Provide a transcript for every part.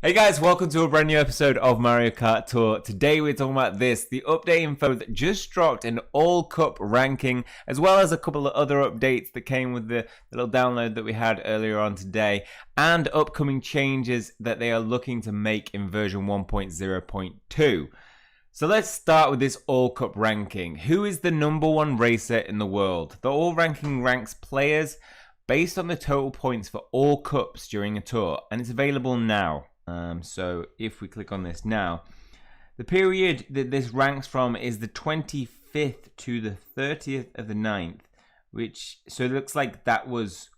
Hey guys, welcome to a brand new episode of Mario Kart Tour. Today we're talking about the update info that just dropped in All Cup ranking, as well as a couple of other updates that came with the little download that we had earlier on today, and upcoming changes that they are looking to make in version 1.0.2. So let's start with this All Cup ranking. Who is the number one racer in the world? The All ranking ranks players based on the total points for all cups during a tour, and it's available now. So if we click on this now, the period that this ranks from is the 25th to the 30th of the 9th, so it looks like that was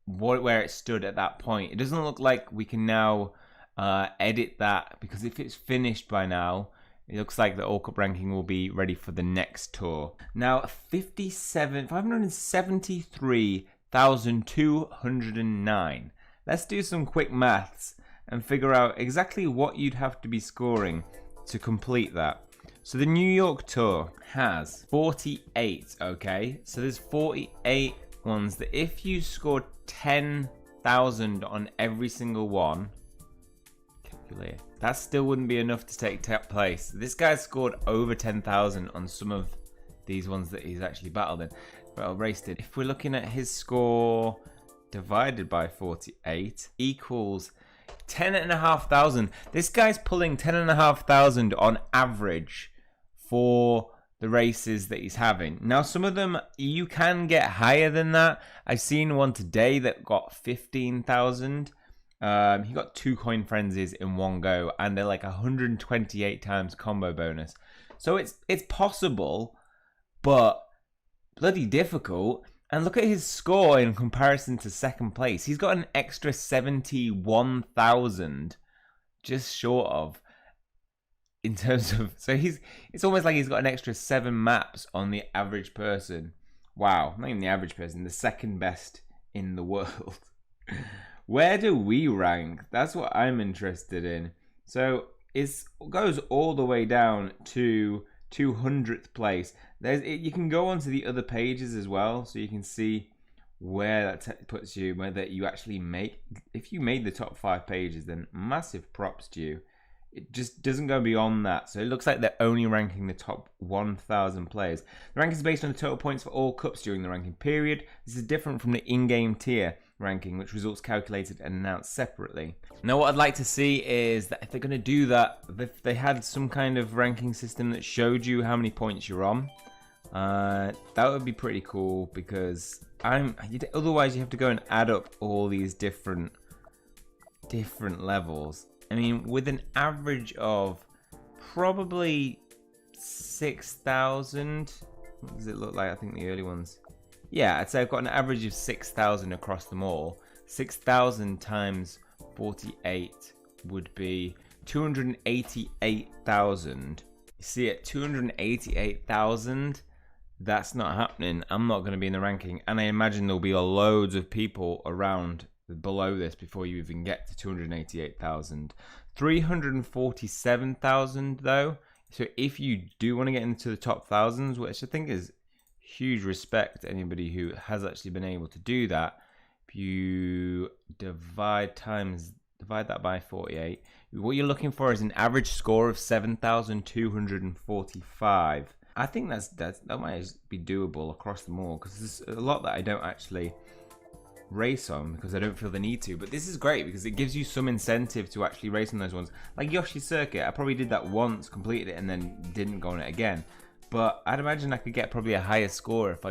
where it stood at that point. It doesn't look like we can now edit that, because if it's finished by now, it looks like the All Cup ranking will be ready for the next tour. Now, 573,209. Let's do some quick maths and figure out exactly what you'd have to be scoring to complete that. So the New York Tour has 48, okay? So there's 48 ones that if you scored 10,000 on every single one, calculate, that still wouldn't be enough to take top place. This guy scored over 10,000 on some of these ones that he's actually battled in, raced in. If we're looking at his score divided by 48 equals 10,500. This guy's pulling 10,500 on average for the races that he's having. Now, some of them you can get higher than that. I've seen one today that got 15,000. He got 2 coin frenzies in one go, and they're like 128 times combo bonus. So it's possible, but bloody difficult. And look at his score in comparison to second place. He's got an extra 71,000 just short of, in terms of, so it's almost like he's got an extra 7 maps on the average person. Wow, not even the average person, the second best in the world. Where do we rank? That's what I'm interested in. So it goes all the way down to 200th place. You can go onto the other pages as well, so you can see where that puts you, whether you actually if you made the top 5 pages, then massive props to you. It just doesn't go beyond that, so it looks like they're only ranking the top 1,000 players. The ranking is based on the total points for all cups during the ranking period. This is different from the in-game tier ranking, which results calculated and announced separately. Now, what I'd like to see is that if they're going to do that, if they had some kind of ranking system that showed you how many points you're on, that would be pretty cool, because otherwise you have to go and add up all these different levels. I mean, with an average of probably 6,000, what does it look like? I think the early ones. Yeah, I'd say I've got an average of 6,000 across them all. 6,000 times 48 would be 288,000. You see, at 288,000, that's not happening. I'm not going to be in the ranking, and I imagine there'll be loads of people around below this before you even get to 288,000. 347,000 though. So if you do want to get into the top thousands, which I think is huge respect to anybody who has actually been able to do that, if you divide that by 48, what you're looking for is an average score of 7,245. I think that might be doable across them all, because there's a lot that I don't actually race on because I don't feel the need to. But this is great because it gives you some incentive to actually race on those ones. Like Yoshi's Circuit, I probably did that once, completed it, and then didn't go on it again. But I'd imagine I could get probably a higher score if I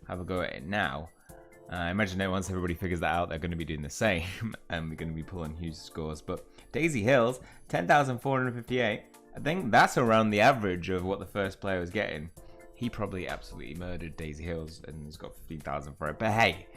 have a go at it now. I imagine that once everybody figures that out, they're going to be doing the same, and we're going to be pulling huge scores. But Daisy Hills, 10,458. I think that's around the average of what the first player was getting. He probably absolutely murdered Daisy Hills and has got 15,000 for it. But hey,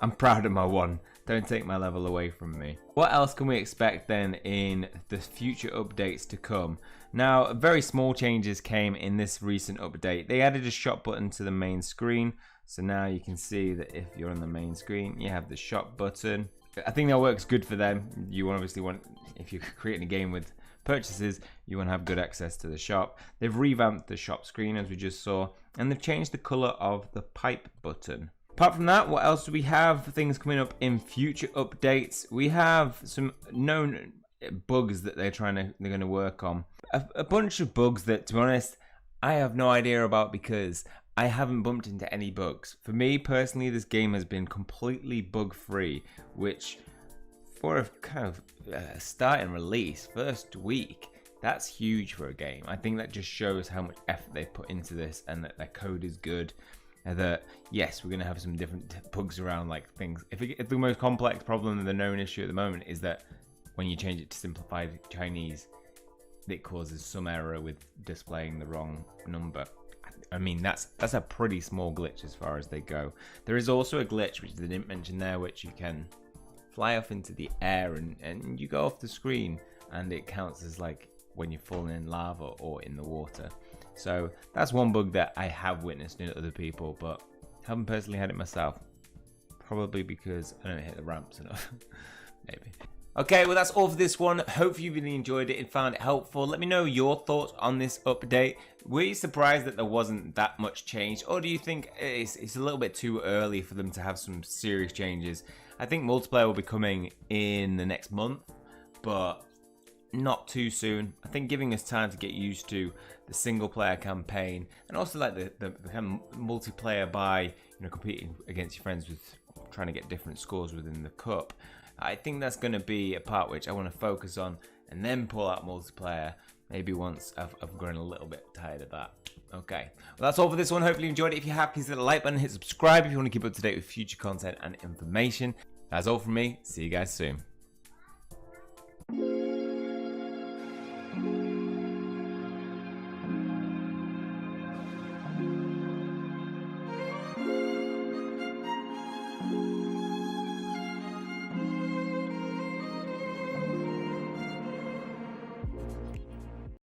I'm proud of my one. Don't take my level away from me. What else can we expect then in the future updates to come? Now, very small changes came in this recent update. They added a shop button to the main screen. So now you can see that if you're on the main screen, you have the shop button. I think that works good for them. You obviously want, if you're creating a game with purchases, you want to have good access to the shop. They've revamped the shop screen, as we just saw, and they've changed the color of the pipe button. Apart from that, what else do we have? Things coming up in future updates. We have some known bugs that they're going to work on. A bunch of bugs that, to be honest, I have no idea about because I haven't bumped into any bugs. For me personally, this game has been completely bug free, which for a kind of start and release first week, that's huge for a game. I think that just shows how much effort they put into this and that their code is good. And that, yes, we're going to have some different bugs around, like things. If the most complex problem and the known issue at the moment is that when you change it to simplified Chinese, it causes some error with displaying the wrong number. I mean, that's a pretty small glitch as far as they go. There is also a glitch, which they didn't mention there, which you can fly off into the air and you go off the screen, and it counts as like when you're falling in lava or in the water. So that's one bug that I have witnessed in other people, but haven't personally had it myself. Probably because I don't hit the ramps enough. Maybe. Okay, well that's all for this one. Hope you really enjoyed it and found it helpful. Let me know your thoughts on this update. Were you surprised that there wasn't that much change, or do you think it's a little bit too early for them to have some serious changes? I think multiplayer will be coming in the next month, but not too soon. I think giving us time to get used to the single player campaign and also like the kind of multiplayer by competing against your friends with trying to get different scores within the cup. I think that's going to be a part which I want to focus on and then pull out multiplayer maybe once I've grown a little bit tired of that. Okay, well that's all for this one. Hopefully you enjoyed it. If you have, please hit the like button, hit subscribe if you want to keep up to date with future content and information. That's all from me. See you guys soon.